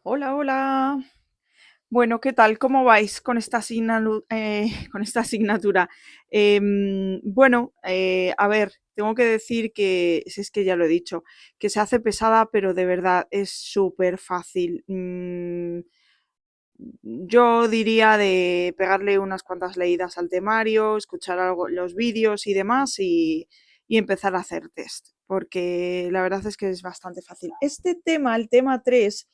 Hola, hola. Bueno, ¿qué tal? ¿Cómo vais con esta con esta asignatura? A ver, tengo que decir que, si es que ya lo he dicho, que se hace pesada, pero de verdad es súper fácil. Yo diría de pegarle unas cuantas leídas al temario, escuchar algo, los vídeos y demás y empezar a hacer test, porque la verdad es que es bastante fácil. Este tema, el tema 3,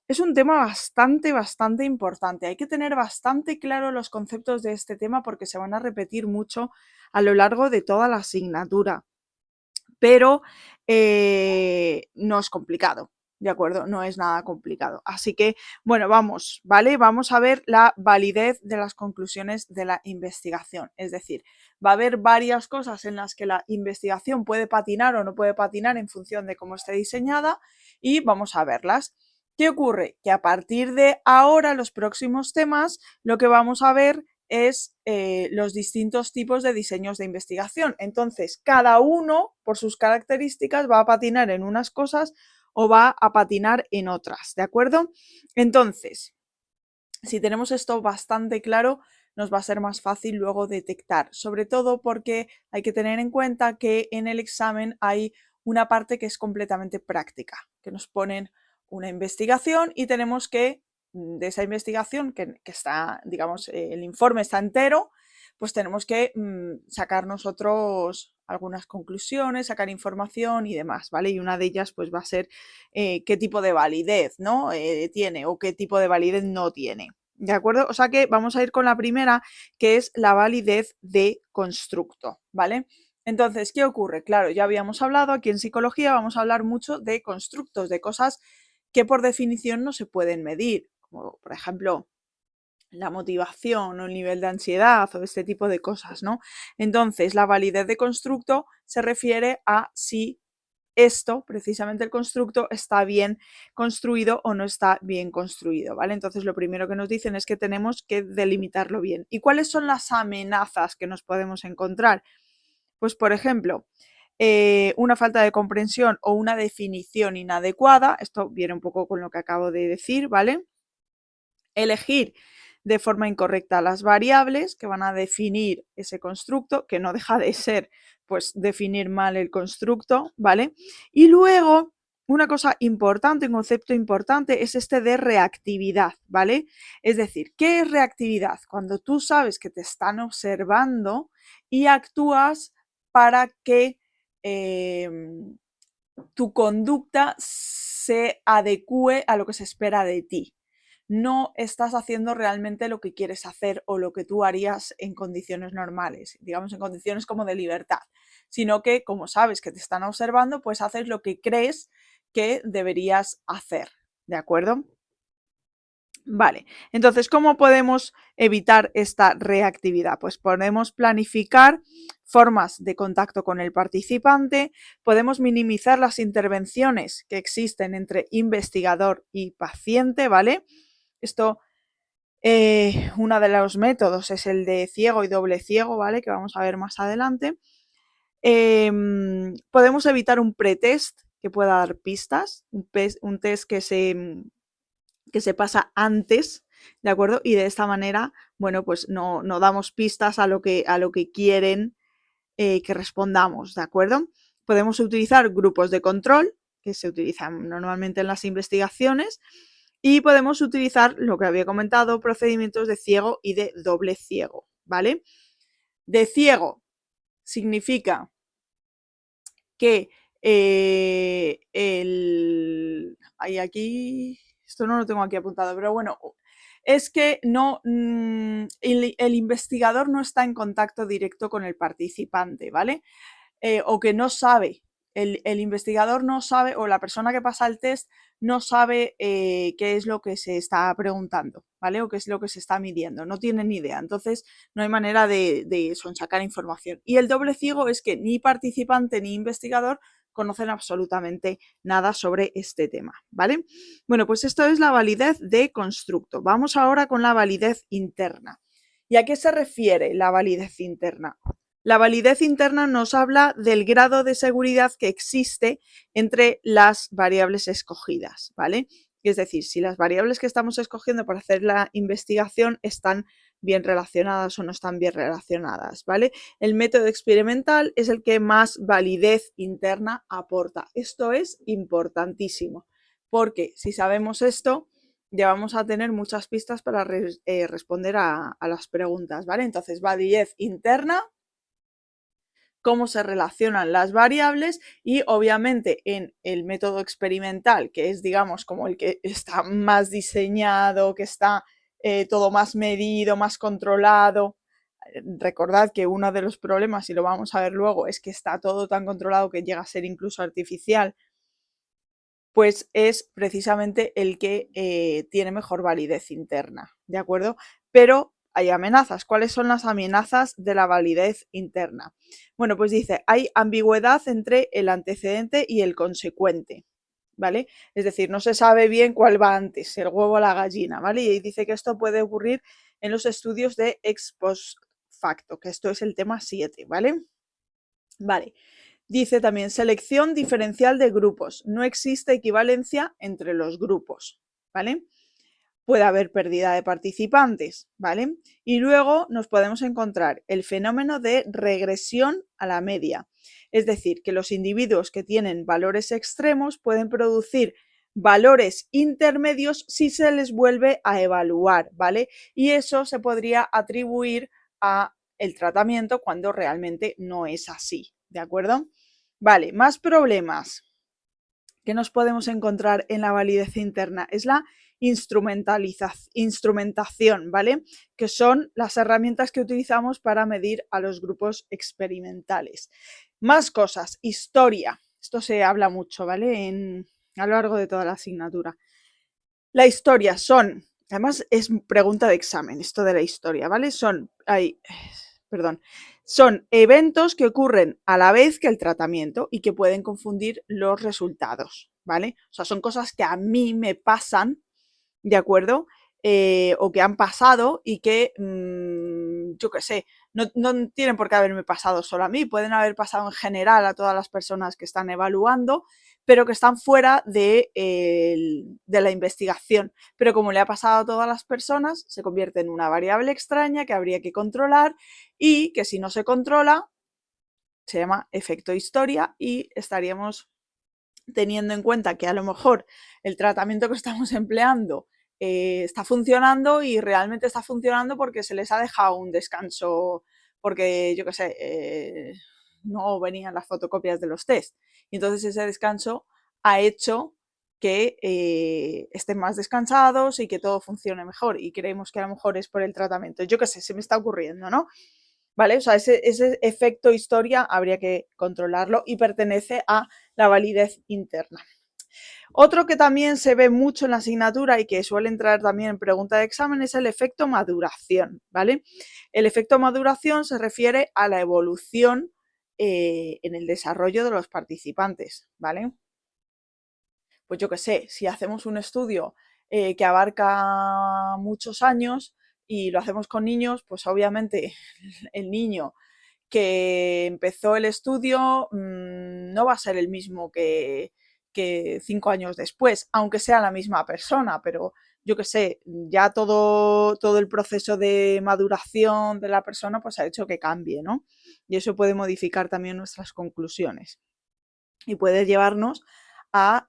es un tema bastante importante. Hay que tener bastante claro los conceptos de este tema porque se van a repetir mucho a lo largo de toda la asignatura, pero no es complicado, ¿de acuerdo? No es nada complicado. Así que, bueno, vamos, ¿vale? Vamos a ver la validez de las conclusiones de la investigación. Es decir, va a haber varias cosas en las que la investigación puede patinar o no puede patinar en función de cómo esté diseñada y vamos a verlas. ¿Qué ocurre? Que a partir de ahora, los próximos temas, lo que vamos a ver es los distintos tipos de diseños de investigación. Entonces, cada uno, por sus características, va a patinar en unas cosas o va a patinar en otras, ¿de acuerdo? Entonces, si tenemos esto bastante claro, nos va a ser más fácil luego detectar, sobre todo porque hay que tener en cuenta que en el examen hay una parte que es completamente práctica, que nos ponen una investigación y tenemos que, de esa investigación que está, digamos, el informe está entero, pues tenemos que sacar nosotros algunas conclusiones, sacar información y demás, ¿vale? Y una de ellas pues va a ser qué tipo de validez, ¿no? Tiene o qué tipo de validez no tiene. ¿De acuerdo? O sea que vamos a ir con la primera, que es la validez de constructo, ¿vale? Entonces, ¿qué ocurre? Claro, ya habíamos hablado, aquí en psicología vamos a hablar mucho de constructos, de cosas que por definición no se pueden medir, como por ejemplo la motivación o el nivel de ansiedad o este tipo de cosas, ¿no? Entonces, la validez de constructo se refiere a si esto, precisamente el constructo, está bien construido o no está bien construido, ¿vale? Entonces, lo primero que nos dicen es que tenemos que delimitarlo bien. ¿Y cuáles son las amenazas que nos podemos encontrar? Pues, por ejemplo, una falta de comprensión o una definición inadecuada, esto viene un poco con lo que acabo de decir, ¿vale? Elegir de forma incorrecta las variables que van a definir ese constructo, que no deja de ser, pues, definir mal el constructo, ¿vale? Y luego, una cosa importante, un concepto importante es este de reactividad, ¿vale? Es decir, ¿qué es reactividad? Cuando tú sabes que te están observando y actúas para que tu conducta se adecue a lo que se espera de ti. No estás haciendo realmente lo que quieres hacer o lo que tú harías en condiciones normales, digamos en condiciones como de libertad, sino que como sabes que te están observando, pues haces lo que crees que deberías hacer, ¿de acuerdo? Vale, entonces, ¿cómo podemos evitar esta reactividad? Pues podemos planificar formas de contacto con el participante, podemos minimizar las intervenciones que existen entre investigador y paciente, ¿vale? Esto, uno de los métodos es el de ciego y doble ciego, ¿vale? Que vamos a ver más adelante. Podemos evitar un pretest que pueda dar pistas, un test que se pasa antes, ¿de acuerdo? Y de esta manera, bueno, pues no damos pistas a lo que quieren que respondamos, ¿de acuerdo? Podemos utilizar grupos de control, que se utilizan normalmente en las investigaciones, y podemos utilizar lo que había comentado, procedimientos de ciego y de doble ciego, ¿vale? De ciego significa que hay aquí, esto no lo tengo aquí apuntado, pero bueno, es que no, el investigador no está en contacto directo con el participante, ¿vale? O que no sabe, el investigador no sabe o la persona que pasa el test no sabe qué es lo que se está preguntando, ¿vale? O qué es lo que se está midiendo, no tiene ni idea. Entonces, no hay manera de sonsacar información. Y el doble ciego es que ni participante ni investigador conocen absolutamente nada sobre este tema, ¿vale? Bueno, pues esto es la validez de constructo. Vamos ahora con la validez interna. ¿Y a qué se refiere la validez interna? La validez interna nos habla del grado de seguridad que existe entre las variables escogidas, ¿vale? Es decir, si las variables que estamos escogiendo para hacer la investigación están bien relacionadas o no están bien relacionadas, ¿vale? El método experimental es el que más validez interna aporta. Esto es importantísimo, porque si sabemos esto, ya vamos a tener muchas pistas para responder a las preguntas, ¿vale? Entonces, validez interna, cómo se relacionan las variables y obviamente en el método experimental, que es digamos como el que está más diseñado, que está todo más medido, más controlado. Recordad que uno de los problemas, y lo vamos a ver luego, es que está todo tan controlado que llega a ser incluso artificial, pues es precisamente el que tiene mejor validez interna, ¿de acuerdo? Pero hay amenazas. ¿Cuáles son las amenazas de la validez interna? Bueno, pues dice, hay ambigüedad entre el antecedente y el consecuente, ¿vale? Es decir, no se sabe bien cuál va antes, el huevo o la gallina, ¿vale? Y dice que esto puede ocurrir en los estudios de ex post facto, que esto es el tema 7, ¿vale? Vale. Dice también selección diferencial de grupos. No existe equivalencia entre los grupos, ¿vale? Puede haber pérdida de participantes, ¿vale? Y luego nos podemos encontrar el fenómeno de regresión a la media. Es decir, que los individuos que tienen valores extremos pueden producir valores intermedios si se les vuelve a evaluar, ¿vale? Y eso se podría atribuir a el tratamiento cuando realmente no es así, ¿de acuerdo? Vale, más problemas que nos podemos encontrar en la validez interna es la instrumentación, ¿vale? Que son las herramientas que utilizamos para medir a los grupos experimentales. Más cosas, historia. Esto se habla mucho, ¿vale? A lo largo de toda la asignatura. La historia son, además es pregunta de examen, esto de la historia, ¿vale? Son eventos que ocurren a la vez que el tratamiento y que pueden confundir los resultados, ¿vale? O sea, son cosas que a mí me pasan, ¿de acuerdo? O que han pasado y que, yo qué sé, no tienen por qué haberme pasado solo a mí, pueden haber pasado en general a todas las personas que están evaluando, pero que están fuera de la investigación. Pero como le ha pasado a todas las personas, se convierte en una variable extraña que habría que controlar y que si no se controla, se llama efecto historia y estaríamos teniendo en cuenta que a lo mejor el tratamiento que estamos empleando está funcionando y realmente está funcionando porque se les ha dejado un descanso, porque yo qué sé, no venían las fotocopias de los test. Y entonces ese descanso ha hecho que estén más descansados y que todo funcione mejor. Y creemos que a lo mejor es por el tratamiento. Yo qué sé, se me está ocurriendo, ¿no? ¿Vale? O sea, ese efecto historia habría que controlarlo y pertenece a la validez interna. Otro que también se ve mucho en la asignatura y que suele entrar también en pregunta de examen es el efecto maduración, ¿vale? El efecto maduración se refiere a la evolución en el desarrollo de los participantes, ¿vale? Pues yo qué sé, si hacemos un estudio que abarca muchos años y lo hacemos con niños, pues obviamente el niño que empezó el estudio no va a ser el mismo que 5 años después, aunque sea la misma persona, pero yo qué sé, ya todo el proceso de maduración de la persona pues ha hecho que cambie, ¿no? Y eso puede modificar también nuestras conclusiones y puede llevarnos a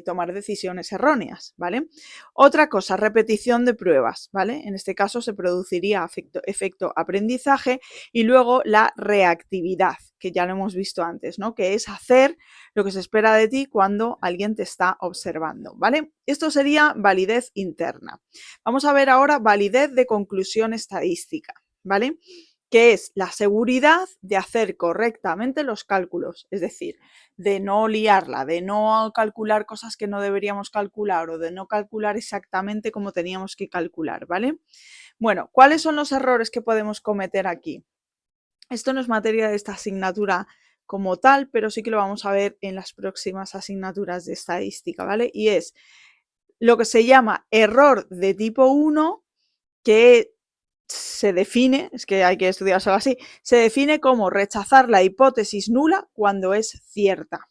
tomar decisiones erróneas, ¿vale? Otra cosa, repetición de pruebas, ¿vale? En este caso se produciría efecto aprendizaje y luego la reactividad, que ya lo hemos visto antes, ¿no? Que es hacer lo que se espera de ti cuando alguien te está observando, ¿vale? Esto sería validez interna. Vamos a ver ahora validez de conclusión estadística, ¿vale? Que es la seguridad de hacer correctamente los cálculos, es decir, de no liarla, de no calcular cosas que no deberíamos calcular o de no calcular exactamente como teníamos que calcular, ¿vale? Bueno, ¿cuáles son los errores que podemos cometer aquí? Esto no es materia de esta asignatura como tal, pero sí que lo vamos a ver en las próximas asignaturas de estadística, ¿vale? Y es lo que se llama error de tipo 1, que se define, es que hay que estudiárselo así, se define como rechazar la hipótesis nula cuando es cierta,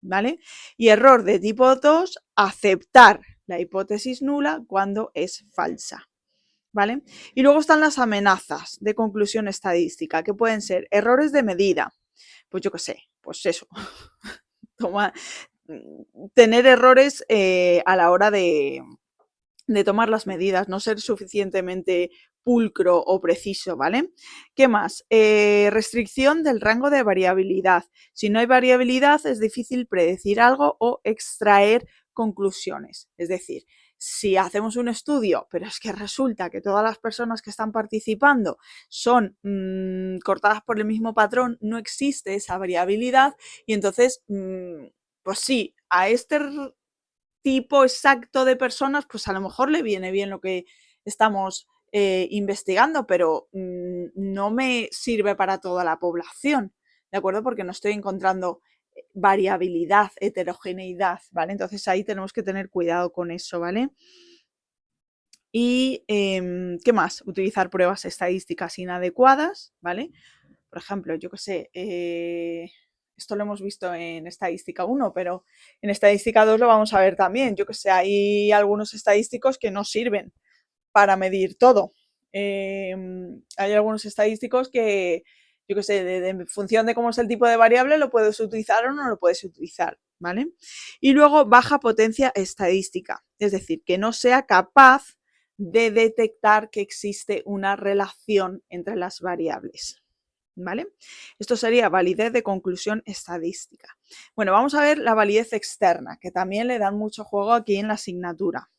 ¿vale? Y error de tipo 2, aceptar la hipótesis nula cuando es falsa, ¿vale? Y luego están las amenazas de conclusión estadística, que pueden ser errores de medida, pues yo qué sé, pues eso, tener errores a la hora de tomar las medidas, no ser suficientemente pulcro o preciso, ¿vale? ¿Qué más? Restricción del rango de variabilidad. Si no hay variabilidad, es difícil predecir algo o extraer conclusiones. Es decir, si hacemos un estudio, pero es que resulta que todas las personas que están participando son cortadas por el mismo patrón, no existe esa variabilidad y entonces, pues sí, a este tipo exacto de personas, pues a lo mejor le viene bien lo que estamos investigando, pero no me sirve para toda la población, ¿de acuerdo? Porque no estoy encontrando variabilidad, heterogeneidad, ¿vale? Entonces ahí tenemos que tener cuidado con eso, ¿vale? Y, ¿qué más? Utilizar pruebas estadísticas inadecuadas, ¿vale? Por ejemplo, yo qué sé, esto lo hemos visto en estadística 1, pero en estadística 2 lo vamos a ver también. Yo que sé, hay algunos estadísticos que no sirven para medir todo. Hay algunos estadísticos que, yo que sé, en función de cómo es el tipo de variable, lo puedes utilizar o no lo puedes utilizar, ¿vale? Y luego baja potencia estadística, es decir, que no sea capaz de detectar que existe una relación entre las variables. ¿Vale? Esto sería validez de conclusión estadística. Bueno, vamos a ver la validez externa, que también le dan mucho juego aquí en la asignatura.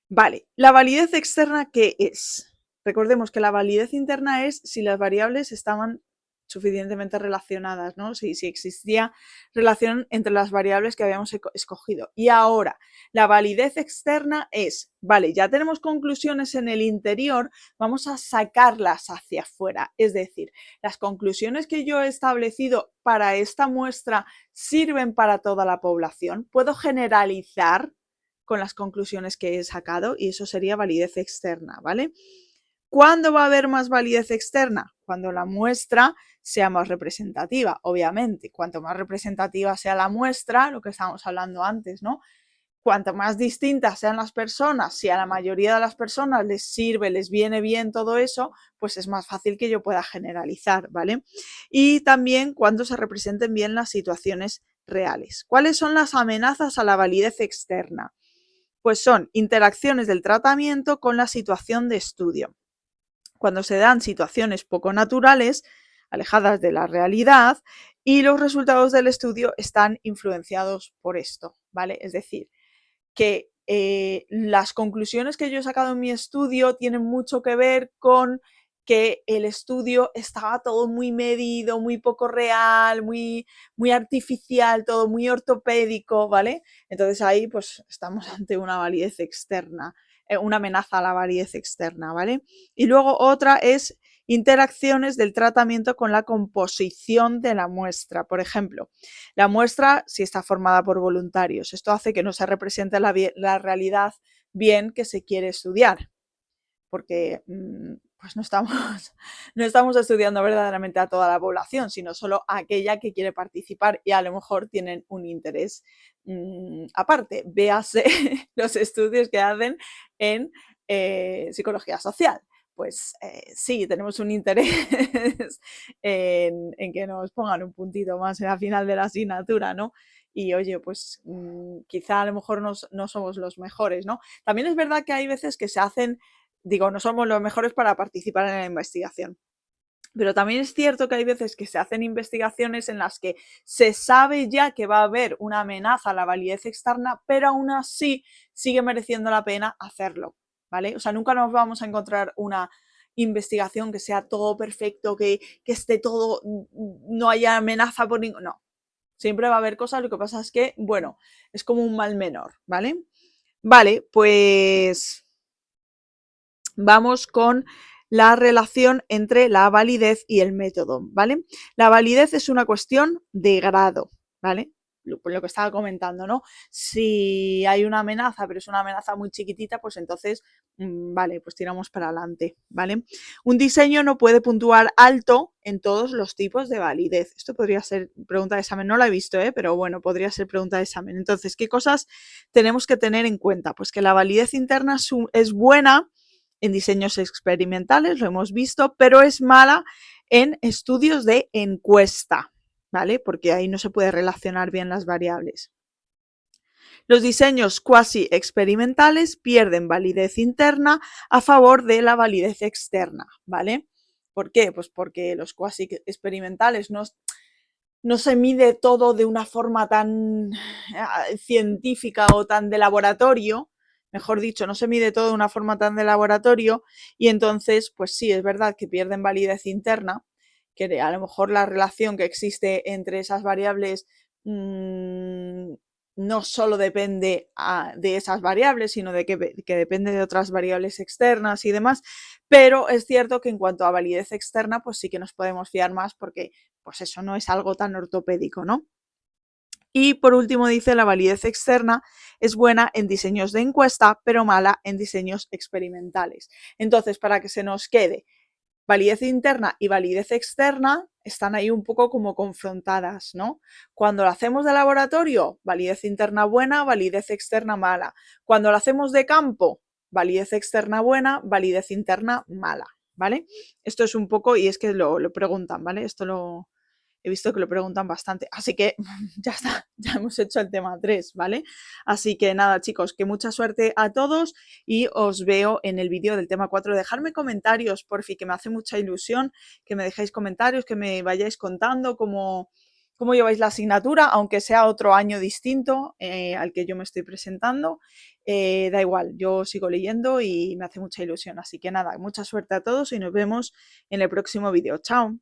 Vale, la validez externa, ¿qué es? Recordemos que la validez interna es si las variables estaban suficientemente relacionadas, ¿no? Si existía relación entre las variables que habíamos escogido. Y ahora, la validez externa es, vale, ya tenemos conclusiones en el interior, vamos a sacarlas hacia afuera. Es decir, las conclusiones que yo he establecido para esta muestra sirven para toda la población. Puedo generalizar con las conclusiones que he sacado y eso sería validez externa, ¿vale? ¿Cuándo va a haber más validez externa? Cuando la muestra sea más representativa, obviamente. Cuanto más representativa sea la muestra, lo que estábamos hablando antes, ¿no? Cuanto más distintas sean las personas, si a la mayoría de las personas les sirve, les viene bien todo eso, pues es más fácil que yo pueda generalizar, ¿vale? Y también cuando se representen bien las situaciones reales. ¿Cuáles son las amenazas a la validez externa? Pues son interacciones del tratamiento con la situación de estudio. Cuando se dan situaciones poco naturales, alejadas de la realidad, y los resultados del estudio están influenciados por esto, ¿vale? Es decir, que las conclusiones que yo he sacado en mi estudio tienen mucho que ver con que el estudio estaba todo muy medido, muy poco real, muy, muy artificial, todo muy ortopédico, ¿vale? Entonces ahí pues estamos ante una validez externa, una amenaza a la validez externa, ¿vale? Y luego otra es interacciones del tratamiento con la composición de la muestra. Por ejemplo, la muestra si está formada por voluntarios. Esto hace que no se represente la realidad bien que se quiere estudiar, porque pues no estamos, no estamos estudiando verdaderamente a toda la población, sino solo a aquella que quiere participar y a lo mejor tienen un interés aparte. Véase los estudios que hacen en psicología social. Pues sí, tenemos un interés en que nos pongan un puntito más al final de la asignatura, ¿no? Y oye, pues quizá a lo mejor no somos los mejores, ¿no? También es verdad que hay veces que se hacen, digo, no somos los mejores para participar en la investigación. Pero también es cierto que hay veces que se hacen investigaciones en las que se sabe ya que va a haber una amenaza a la validez externa, pero aún así sigue mereciendo la pena hacerlo, ¿vale? O sea, nunca nos vamos a encontrar una investigación que sea todo perfecto, que esté todo, no haya amenaza por ningún... No, siempre va a haber cosas, lo que pasa es que, bueno, es como un mal menor, ¿vale? Vale, pues vamos con la relación entre la validez y el método, ¿vale? La validez es una cuestión de grado, ¿vale? lo que estaba comentando, ¿no? Si hay una amenaza, pero es una amenaza muy chiquitita, pues entonces, vale, pues tiramos para adelante, ¿vale? Un diseño no puede puntuar alto en todos los tipos de validez. Esto podría ser pregunta de examen, no la he visto, pero bueno, podría ser pregunta de examen. Entonces, ¿qué cosas tenemos que tener en cuenta? Pues que la validez interna es buena en diseños experimentales, lo hemos visto, pero es mala en estudios de encuesta, ¿vale? Porque ahí no se puede relacionar bien las variables. Los diseños cuasi experimentales pierden validez interna a favor de la validez externa, ¿vale? ¿Por qué? Pues porque los cuasi experimentales no se mide todo de una forma tan científica o tan de laboratorio, mejor dicho, no se mide todo de una forma tan de laboratorio y entonces, pues sí, es verdad que pierden validez interna, que a lo mejor la relación que existe entre esas variables no solo depende de esas variables, sino de que depende de otras variables externas y demás, pero es cierto que en cuanto a validez externa, pues sí que nos podemos fiar más porque pues eso no es algo tan ortopédico, ¿no? Y por último dice la validez externa es buena en diseños de encuesta, pero mala en diseños experimentales. Entonces, para que se nos quede, validez interna y validez externa están ahí un poco como confrontadas, ¿no? Cuando lo hacemos de laboratorio, validez interna buena, validez externa mala. Cuando lo hacemos de campo, validez externa buena, validez interna mala, ¿vale? Esto es un poco, y es que lo preguntan, ¿vale? Esto lo he visto que lo preguntan bastante, así que ya está, ya hemos hecho el tema 3, ¿vale? Así que nada, chicos, que mucha suerte a todos y os veo en el vídeo del tema 4. Dejadme comentarios, por fin, que me hace mucha ilusión que me dejéis comentarios, que me vayáis contando cómo lleváis la asignatura, aunque sea otro año distinto al que yo me estoy presentando. Da igual, yo sigo leyendo y me hace mucha ilusión. Así que nada, mucha suerte a todos y nos vemos en el próximo vídeo. Chao.